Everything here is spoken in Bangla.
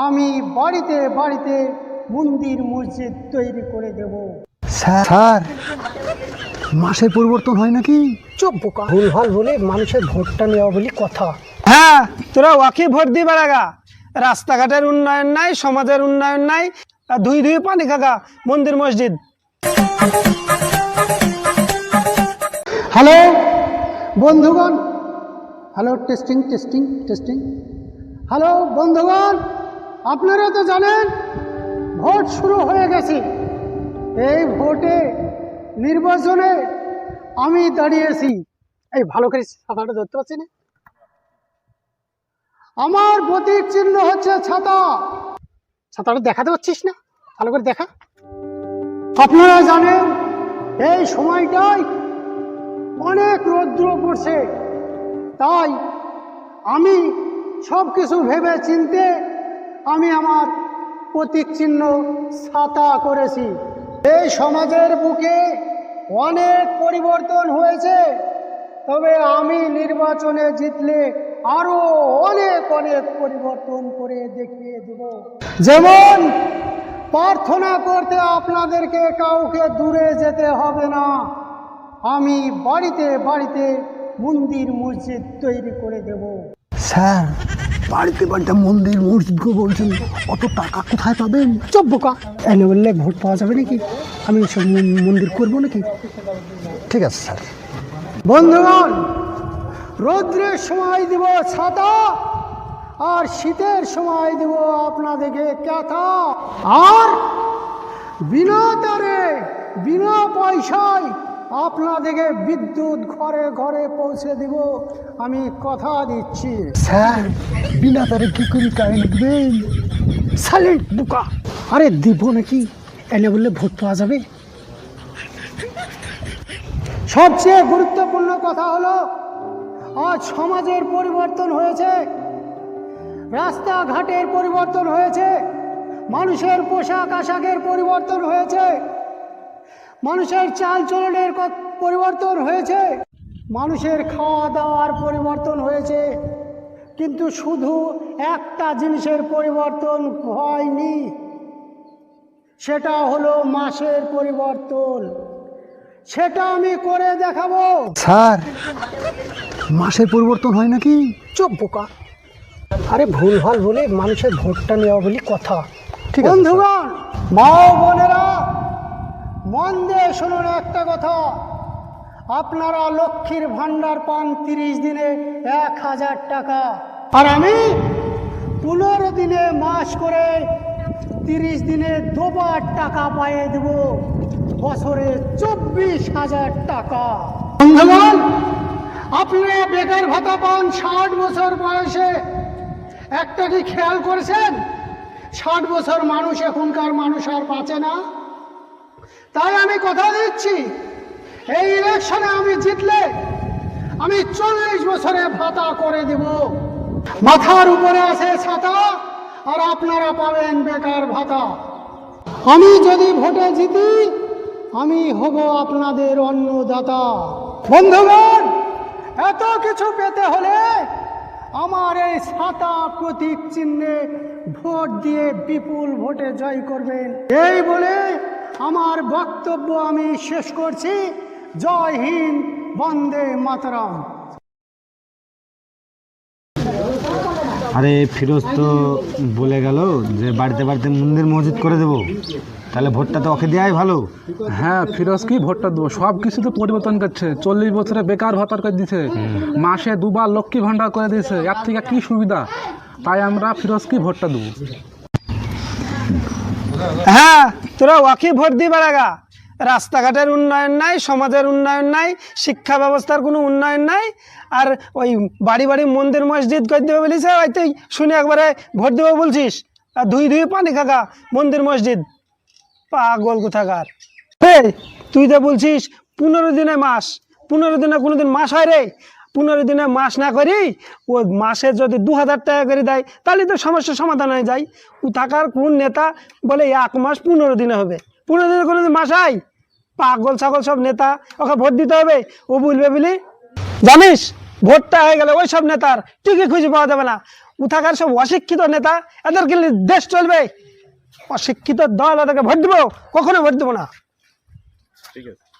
আমি বাড়িতে বাড়িতে মন্দির মসজিদ তৈরি করে দেব। স্যার, মাসের পরিবর্তন হয় নাকি? চুপ বোকা, ভুলভাল বলে মানুষের ভোটটা নেওয়া বলি কথা। হ্যাঁ, তোরা ওয়াকি ভোট দি বেড়াগা। রাস্তাঘাটের উন্নয়ন নাই, সমাজের উন্নয়ন নাই, ধুই ধুই পানি খাগা মন্দির মসজিদ। হ্যালো বন্ধুগণ, hello, testing testing testing. Hello বন্ধুগণ, আপনারা তো জানেন ভোট শুরু হয়ে গেছে। এই ভোটে নির্বাচনে আমি দাঁড়িয়েছি। এই ভালো করে ছাতাটা ধরতে পারছি না। আমার প্রতীক চিহ্ন হচ্ছে ছাতা। ছাতাটা দেখাতে পারছিস না? ভালো করে দেখা। আপনারা জানেন এই সময়টাই অনেক রৌদ্র পড়ছে, তাই আমি সব কিছু ভেবে চিনতে আমি আমার প্রতীক চিহ্ন ছাতা করেছি। এই সমাজের বুকে অনেক পরিবর্তন হয়েছে, তবে আমি নির্বাচনে জিতলে আরো অনেক অনেক পরিবর্তন করে দেখিয়ে দেব। যেমন প্রার্থনা করতে আপনাদেরকে কাউকে দূরে যেতে হবে না, আমি বাড়িতে বাড়িতে মন্দির মসজিদ তৈরি করে দেব। স্যার, বাড়িতে বাড়িতে মন্দির মসজিদ বলছেন, অত টাকা কোথায় পাবেন? চুপ বোকা, এনে বললে ভোট পাওয়া যাবে নাকি? আমি সব মন্দির করবো নাকি? ঠিক আছে স্যার। বন্ধুগণ, রৌদ্রের সময় দিব ছাতা, আর শীতের সময় দিব আপনাদেরকে ক্যাথা, আর বিনা তারে বিনা পয়সায় আপনাদেরকে বিদ্যুৎ ঘরে ঘরে পৌঁছে দিব, আমি কথা দিচ্ছি। স্যার, বিনা তারে কি করে কারেন্ট দিবেন? সাইলেন্ট বোকা। আরে দিব নাকি, এনে বললে ভোট পাওয়া যাবে? সবচেয়ে গুরুত্বপূর্ণ কথা হলো, আজ সমাজের পরিবর্তন হয়েছে, রাস্তাঘাটের পরিবর্তন হয়েছে, মানুষের পোশাক আশাকের পরিবর্তন হয়েছে, মানুষের চাল চলনের পরিবর্তন হয়েছে, মানুষের খাওয়া দাওয়ার পরিবর্তন হয়েছে, কিন্তু শুধু একটা জিনিসের পরিবর্তন হয়নি, সেটা হলো মাসের পরিবর্তন। সেটা আমি করে দেখাবো। স্যার, মাসের পরিবর্তন হয় নাকি? চুপ বোকা, আরে ভুলভাল বলে মানুষের ভোটটা নেওয়া বলি কথা। ঠিক আছে বন্ধুগণ, মা ও বোনেরা, মন দিয়ে শুনুন একটা কথা। আপনারা লক্ষ্মীর ভান্ডার পান 30 দিনে 1000 টাকা, আর আমি 15 দিনে মাস করে 30 দিনে দুবার টাকা পাইয়ে দেব, বছরে 24,000 টাকা। বন্ধুগণ, আপনারা বেকার ভাতা পান 60 বছর বয়সে। একটা কি খেয়াল করেছেন, 60 বছর মানুষ, এখনকার মানুষ আর বাঁচে না। তাই আমি কথা দিচ্ছি, এই ইলেকশনে আমি জিতলে আমি 40 বছরে ভাতা করে দেব। মাথার উপরে আছে ছাতা, আর আপনারা পাবেন বেকার ভাতা। আমি যদি ভোটে জিতি, আমি হব আপনাদের অন্নদাতা। বন্ধুগণ, এত কিছু পেতে হলে আমার এই ছাতা প্রতীক চিহ্নে ভোট দিয়ে বিপুল ভোটে জয় করবেন। এই বলে আমার বক্তব্য আমি শেষ করছি। জয় হিন্দ, বন্দে মাতরম। আরে ফিরোজ তো বলে গেল যে বাড়িতে বাড়িতে মন্দির মসজিদ করে দেবো, তাহলে ভোটটা তো ওকে দেওয়াই ভালো। হ্যাঁ, ফিরোজ কি ভোটটা দেবো? সব কিছু তো পরিবর্তন করছে। 40 বছরে বেকার ভাতা করে দিছে, মাসে 2 বার লক্ষ্মী ভান্ডার করে দিয়েছে। এর থেকে কি সুবিধা? তাই আমরা ফিরোজ কি ভোটটা দেবো। হ্যাঁ, তোরা ওয়াকি ভোট দি বেড়াগা। রাস্তাঘাটের উন্নয়ন নাই, সমাজের উন্নয়ন নাই, শিক্ষা ব্যবস্থার কোনো উন্নয়ন নাই, আর ওই বাড়ি বাড়ি মন্দির মসজিদ করে দেবে বলিস, হয়তো শুনে একবারে ভোট দেবো বলছিস, আর ধুই ধুই পানি খাগা মন্দির মসজিদ। পাগল কোথাকার। এই তুই তো বলছিস 15 দিনে মাস, 15 দিনে কোনোদিন মাস হয় রে? 15 দিনে মাস না করি ও মাসে যদি 2000 টাকা করে দেয়, তাহলে তো সমস্যার সমাধান হয়ে যায়। কোথাকার কোন নেতা বলে 1 মাস 15 দিনে হবে? 15 দিনে কোনোদিন মাস হয়? পাগল ছাগল সব নেতা, ওকে ভোট দিতে হবে ও বলবে বলি। জানিস, ভোটটা হয়ে গেলে ওই সব নেতার টিকে খুঁজে পাওয়া যাবে না। কোথাকার সব অশিক্ষিত নেতা, এদের কি দেশ চলবে? অশিক্ষিত দল, এদেরকে ভোট দেবো? কখনো ভোট দেবো না। ঠিক আছে।